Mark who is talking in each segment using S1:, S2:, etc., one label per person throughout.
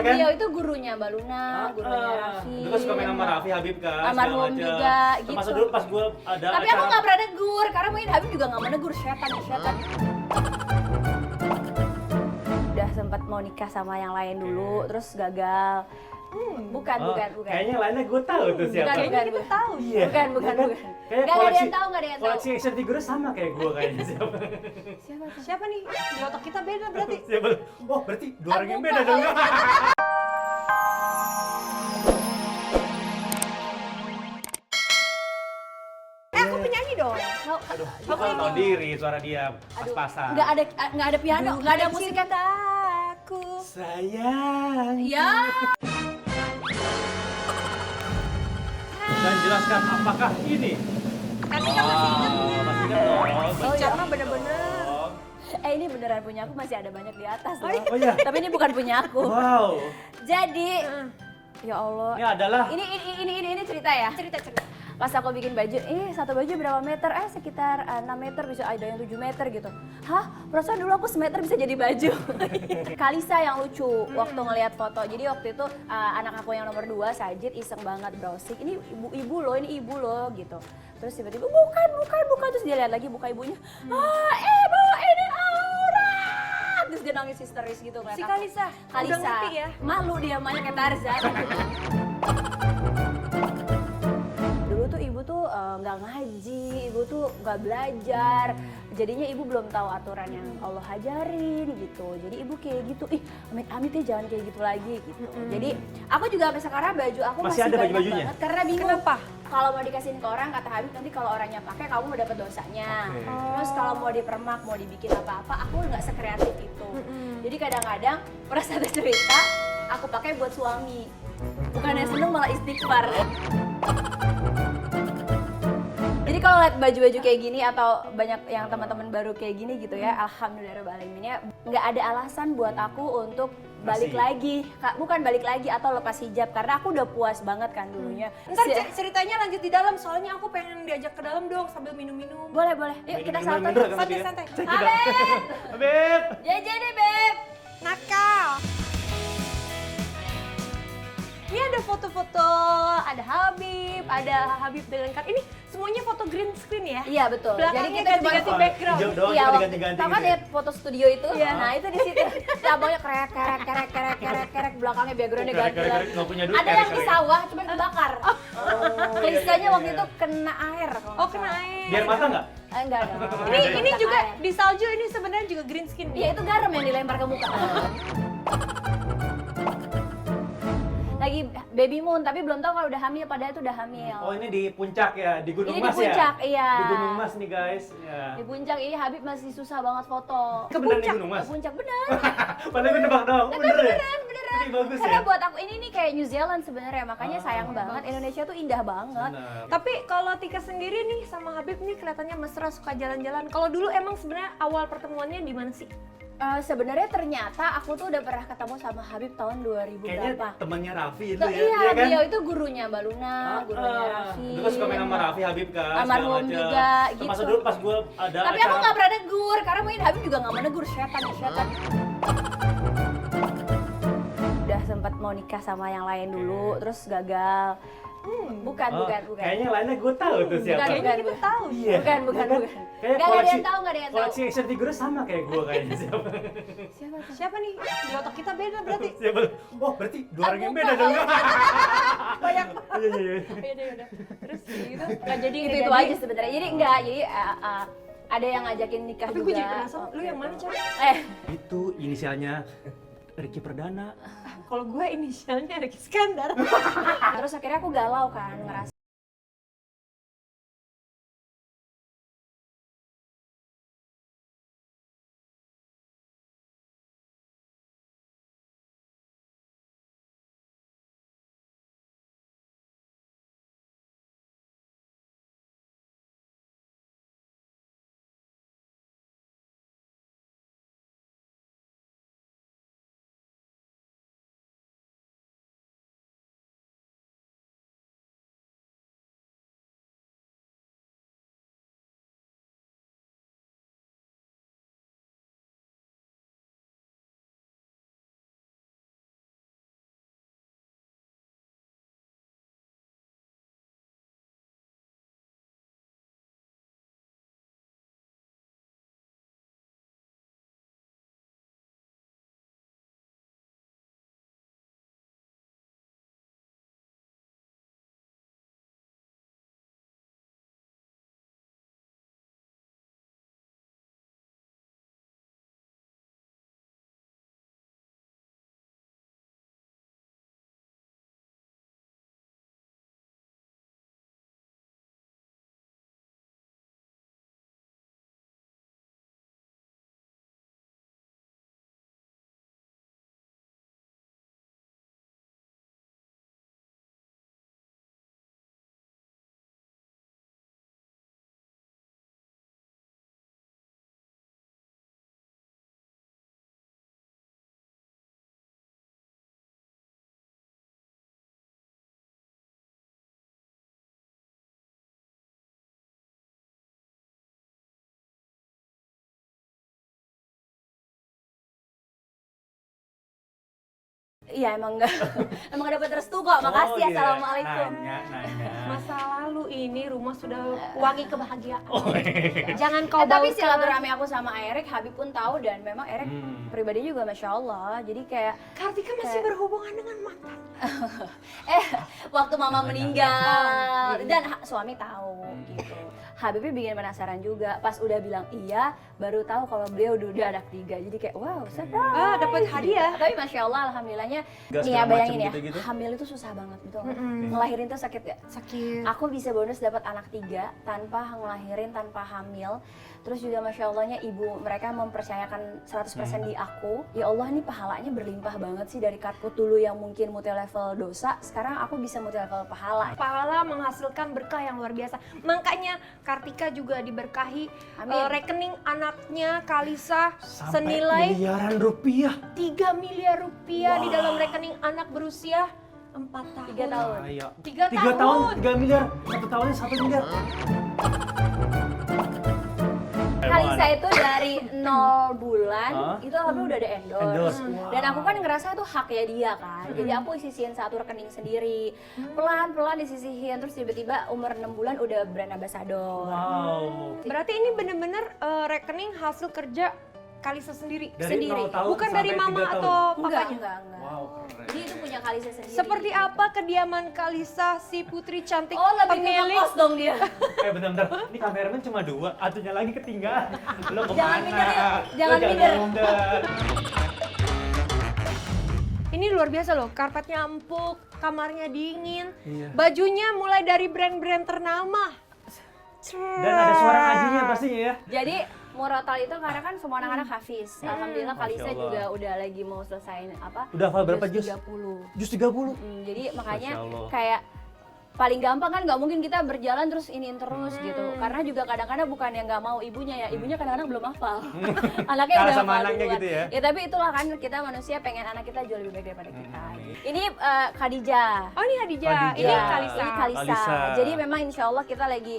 S1: kan?
S2: beliau itu gurunya Mbak Luna, gurunya Raffi.
S1: Dulu suka main sama Raffi Habib kan?
S2: Almarhum juga gitu.
S1: Termasuk dulu pas gue ada
S2: Tapi aku nggak pernah negur, karena mungkin Habib juga nggak mau negur, setan. Udah sempat mau nikah sama yang lain dulu, terus gagal. Bukan.
S1: Kayaknya yang lainnya gue tahu tuh siapa.
S2: Bukan.
S3: Kita tahu.
S1: Iya.
S2: Bukan.
S1: Kayak
S2: Nggak ada yang tahu.
S1: Koleksi action figure sama kayak gue kayaknya siapa?
S3: Siapa nih? Di otak kita beda berarti.
S1: Siapa? Oh, berarti dua orang yang
S2: Bukan.
S1: beda dong.
S3: Aku penyanyi dong.
S1: Aduh, gue tahu diri suara dia pas-pasan.
S2: Nggak ada piano, nggak ada musik kan?
S3: Cintaku.
S1: Sayang.
S2: Ya.
S1: Dan jelaskan apakah ini?
S3: Tapi kan masih ingat.
S1: Masih ingat dong.
S3: Bicara mah bener-bener.
S1: Dong.
S2: Ini beneran punya aku, masih ada banyak di atas loh.
S1: Oh iya.
S2: Tapi ini bukan punya aku.
S1: Wow.
S2: Jadi, ya Allah.
S1: Ini adalah
S2: Ini cerita ya. Cerita. Pas aku bikin baju, satu baju berapa meter? Sekitar 6 meter, bisa ada yang 7 meter gitu. Hah? Perasaan dulu aku semeter bisa jadi baju. Kalisa yang lucu waktu ngelihat foto. Jadi waktu itu anak aku yang nomor 2, Sajid, iseng banget browsing. Ini ibu loh gitu. Terus tiba-tiba bukan. Terus dia lihat lagi, buka ibunya. Ibu ini aurat. Terus dia nangis histeris gitu.
S3: Si Kalisa. Udah ngerti ya?
S2: Malu dia mainnya kayak Tarzan. Dulu tuh ibu tuh nggak ngaji, ibu tuh nggak belajar, jadinya ibu belum tahu aturan yang Allah ajarin gitu. Jadi ibu kayak gitu, amit-amit ya jangan kayak gitu lagi gitu. Jadi aku juga sampai sekarang baju aku masih
S1: ada
S2: banyak
S1: baju-bajunya?
S2: banget karena bingung.
S3: Kenapa?
S2: Kalau mau dikasihin ke orang, kata Habib, nanti kalau orangnya pakai kamu mau dapat dosanya.
S1: Oke.
S2: Terus kalau mau dipermak, mau dibikin apa-apa, aku nggak sekreatif itu. Jadi kadang-kadang pada saat cerita, aku pakai buat suami. Bukannya seneng malah istighfar. Jadi kalau lihat baju-baju kayak gini atau banyak yang teman-teman baru kayak gini gitu ya, alhamdulillahirobbilalamin ya, nggak ada alasan buat aku untuk balik lagi, bukan balik lagi atau lepas hijab karena aku udah puas banget kan dulunya.
S3: Ntar ceritanya lanjut di dalam, soalnya aku pengen diajak ke dalam dong sambil minum-minum.
S2: Boleh, yuk kita
S1: Minum-minum
S2: salto.
S1: bener kan tadi ya?
S3: Santai.
S2: Habib,
S1: Habib.
S2: jajan deh Beb.
S3: Nakal. Ini ada foto-foto, ada Habib dengan Kak. Ini semuanya foto green screen ya?
S2: Iya betul.
S3: Belakangnya
S2: Jadi kita cuma
S3: ganti-ganti background.
S1: Hijau doang,
S2: Iya,
S1: kita
S2: waktu
S1: ganti-ganti
S2: tau kan
S1: gitu ya?
S2: ya foto studio itu?
S3: Iya.
S2: Nah itu di situ. Cabangnya kerek, belakangnya backgroundnya ganti.
S1: Nggak punya duit.
S2: Ada yang di sawah, cuma kebakar. Klisanya waktu
S1: iya.
S2: itu kena air. kalau
S3: Oh,
S2: nggak
S3: kena
S2: salah.
S3: air.
S1: Biar mata nggak?
S2: Enggak.
S3: Ini
S2: Kena
S3: juga
S2: air.
S3: di salju, ini sebenarnya juga green skin.
S2: Iya itu garam yang dilempar ke muka. Lagi baby moon, tapi belum tahu kalau udah hamil, padahal itu udah hamil.
S1: Oh ini di puncak ya, di Gunung
S2: Ini di
S1: Mas ya?
S2: puncak, iya.
S1: Di Gunung Mas nih guys. Ya.
S2: Di puncak ini Habib masih susah banget foto.
S1: Itu bener di Gunung Mas?
S2: Ke puncak bener.
S1: Padahal gue nebak doang, bener ya?
S2: Beneran.
S1: Ini bagus
S2: Karena
S1: ya?
S2: buat aku ini nih kayak New Zealand sebenarnya, makanya sayang banget. Indonesia tuh indah banget.
S1: Bener.
S3: Tapi kalau Tika sendiri nih sama Habib nih kelihatannya mesra, suka jalan-jalan. Kalau dulu emang sebenarnya awal pertemuannya di mana sih?
S2: Sebenarnya ternyata aku tuh udah pernah ketemu sama Habib tahun 2000
S1: Kayaknya
S2: berapa.
S1: temannya Raffi itu
S2: Tuh,
S1: ya,
S2: iya,
S1: kan?
S2: beliau itu gurunya Mbak Luna, gurunya Raffi.
S1: Dulu suka main sama Raffi Habib kan?
S2: Almarhum
S1: segala macam.
S2: juga,
S1: Termasuk
S2: gitu.
S1: dulu pas gue ada
S2: Tapi aku nggak pernah negur, karena mungkin Habib juga nggak mau negur, setan. Udah sempat mau nikah sama yang lain dulu, terus gagal. Bukan.
S1: Kayaknya yang lainnya gue tahu tuh siapa.
S3: Kayaknya kita tahu.
S1: Iya.
S2: Bukan.
S1: Kayak
S2: Nggak ada yang tahu.
S1: Koleksi action figure sama kayak gue kayaknya siapa?
S3: Siapa nih? Di otak kita beda berarti.
S1: Siapa? Oh berarti dua orang yang
S2: Bukan.
S1: beda dong.
S3: Banyak.
S1: Iya.
S3: Yaudah. Terus gitu nggak jadi
S2: Itu aja sebenarnya. Jadi enggak, ada yang ngajakin nikah
S3: Tapi
S2: juga.
S3: gue jadi penasaran, lu yang mana Cak?
S1: Itu inisialnya Ricky Perdana.
S3: Kalau gue inisialnya Ricky Iskandar.
S2: Terus akhirnya aku galau kan, ngerasa Iya emang enggak, emang gak dapat restu kok. Makasih,
S1: gitu ya.
S2: assalamualaikum.
S1: Nanya.
S3: Masa lalu ini rumah sudah wangi kebahagiaan.
S1: Oh, iya.
S3: Jangan kau
S2: Tapi
S3: bauskan.
S2: silaturahmi aku sama Erik, Habib pun tahu dan memang Erik pribadi juga masya Allah. Jadi kayak
S3: Kartika masih berhubungan dengan mantan.
S2: waktu mama meninggal
S3: Oh,
S2: dan suami tahu gitu. Habibnya bikin penasaran juga. Pas udah bilang iya, baru tahu kalau beliau udah anak 3. Jadi kayak wow, surprise.
S3: Dapat hadiah.
S2: Tapi masya Allah, alhamdulillahnya.
S1: Gas
S2: Nih ya
S1: segala
S2: bayangin
S1: macem
S2: ya,
S1: gitu-gitu.
S2: hamil itu susah banget betul. Ngelahirin tuh sakit ya.
S3: Sakit.
S2: Aku bisa bonus dapat anak 3 tanpa ngelahirin, tanpa hamil. Terus juga masya Allahnya ibu mereka mempercayakan 100% di aku. Ya Allah nih pahalanya berlimpah banget sih dari karput dulu yang mungkin multi level dosa. Sekarang aku bisa multi level pahala.
S3: Pahala menghasilkan berkah yang luar biasa. Makanya Kartika juga diberkahi
S2: Amin.
S3: rekening anaknya Kalisa
S1: Sampai
S3: senilai
S1: miliaran rupiah.
S3: 3 miliar rupiah di dalam rekening anak berusia 4 tahun.
S2: 3 tahun.
S1: Ayo.
S3: 3
S1: 3
S3: tahun.
S1: tahun 3 miliar. 1 tahunnya 1 miliar.
S2: Kalisa itu dari 0 bulan,
S1: Hah?
S2: itu alhamdulillah udah ada endorse.
S1: Endorse,
S2: Dan aku kan ngerasa itu haknya dia kan. Jadi aku sisihin satu rekening sendiri. Pelan-pelan disisihin, terus tiba-tiba umur 6 bulan udah brand ambassador.
S1: Wow.
S3: Berarti ini bener-bener rekening hasil kerja Kalisa sendiri.
S1: Dari
S2: Sendiri.
S1: 0 tahun
S3: Bukan
S1: sampai
S3: dari mama
S1: 3 tahun.
S3: atau
S2: Enggak,
S3: papanya.
S2: enggak.
S1: Wow, keren.
S2: Jadi itu punya Kalisa sendiri.
S3: Seperti apa kediaman Kalisa, si putri cantik
S2: Oh, lebih ke
S3: pemilik?
S2: ngekos dong dia.
S1: Bentar. Ini kameramen cuma 2, atunya lagi ketinggalan. Lo kemana?
S2: Jangan minder yuk,
S1: Lo
S2: jangan minder.
S1: minder.
S3: Ini luar biasa loh, karpetnya empuk, kamarnya dingin,
S1: Iya.
S3: bajunya mulai dari brand-brand ternama.
S1: Dan ada suara ngajinya pastinya ya.
S2: Jadi Murotal itu karena kan semua anak-anak hafiz. Alhamdulillah
S1: Masya
S2: Kalisa
S1: Allah.
S2: juga udah lagi mau selesaiin apa?
S1: Udah hafal berapa juz?
S2: 30.
S1: Jus 30.
S2: Jadi makanya
S1: Masya Allah.
S2: kayak paling gampang kan nggak mungkin kita berjalan terus iniin terus gitu. Karena juga kadang-kadang bukan yang nggak mau ibunya ya, ibunya kadang-kadang belum hafal. Anaknya
S1: Kalah
S2: udah
S1: sama
S2: hafal
S1: anaknya
S2: duluan.
S1: gitu ya?
S2: Ya tapi itulah kan kita manusia pengen anak kita jauh lebih baik daripada kita. Ini Khadijah.
S3: Oh ini Hadijah,
S1: Khadijah.
S3: ini
S2: Iya,
S3: Kalisa.
S2: Ini Kalisa.
S1: Kalisa.
S2: Jadi memang insya Allah kita lagi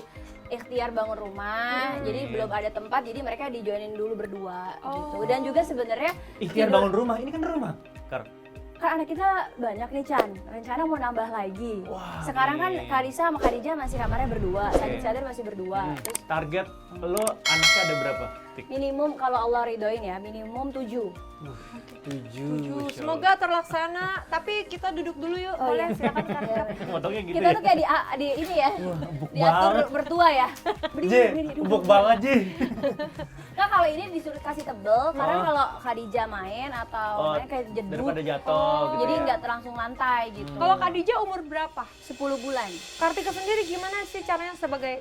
S2: ikhtiar bangun rumah, jadi belum ada tempat, jadi mereka dijoinin dulu berdua gitu. Dan juga sebenarnya
S1: Ikhtiar
S2: tidur-
S1: bangun rumah, ini kan rumah. Kar.
S2: kan anak kita banyak nih Chan, rencana mau nambah lagi.
S1: Wah,
S2: Sekarang kan
S1: nih.
S2: Kalisa sama Khadijah masih kamarnya berdua, Sajid Sadir masih berdua. Terus
S1: Target lo anaknya ada berapa? Tik.
S2: minimum kalau Allah ridoin ya, minimum 7.
S1: 7.
S3: Semoga terlaksana, tapi kita duduk dulu yuk.
S2: Oh
S3: Boleh,
S2: iya.
S3: silakan Kartika.
S1: Motongnya gitu
S2: Kita
S1: ya.
S2: tuh kayak di ini ya,
S1: Empuk
S2: diatur
S1: banget.
S2: bertua ya.
S1: Ji, empuk banget Ji.
S2: Nah kalau ini disuruh kasih tebel, karena
S1: Oh.
S2: kalau Khadijah main atau
S1: Oh,
S2: main kayak jeduk,
S1: daripada jatuh gitu
S2: jadi
S1: ya.
S2: nggak langsung lantai gitu.
S3: Kalau Khadijah umur berapa?
S2: 10 bulan.
S3: Kartika sendiri gimana sih caranya sebagai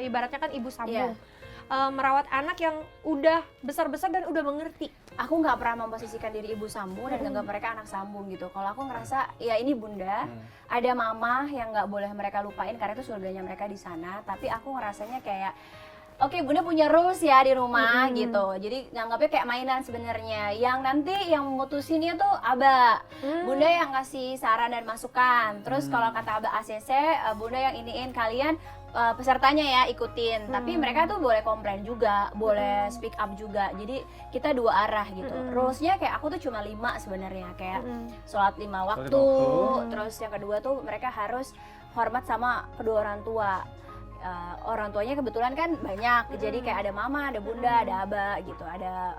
S3: ibaratnya kan ibu sambung,
S2: Iya.
S3: merawat anak yang udah besar-besar dan udah mengerti?
S2: Aku nggak pernah memposisikan diri ibu sambung dan nganggap mereka anak sambung gitu. Kalau aku ngerasa ya ini bunda, ada mama yang nggak boleh mereka lupain karena itu surganya mereka di sana. Tapi aku ngerasanya kayak oke, bunda punya rules ya di rumah gitu. Jadi nganggapnya kayak mainan sebenarnya. Yang nanti yang memutusinnya tuh Aba. Bunda yang kasih saran dan masukan. Terus kalau kata Aba ACC, bunda yang iniin kalian pesertanya ya ikutin. Tapi mereka tuh boleh komplain juga, boleh speak up juga. Jadi kita dua arah gitu. Rulesnya kayak aku tuh cuma 5 sebenarnya, kayak sholat 5 waktu. Terus yang kedua tuh mereka harus hormat sama kedua orang tua. Orang tuanya kebetulan kan banyak, jadi kayak ada mama, ada bunda, ada aba gitu, ada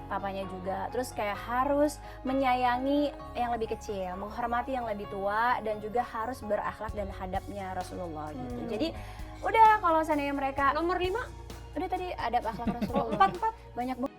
S2: papanya juga. Terus kayak harus menyayangi yang lebih kecil, menghormati yang lebih tua, dan juga harus berakhlak dan hadapnya Rasulullah gitu. Jadi udah kalau seandainya mereka
S3: Nomor 5?
S2: udah tadi adab akhlak Rasulullah.
S3: 4?
S2: Banyak banget.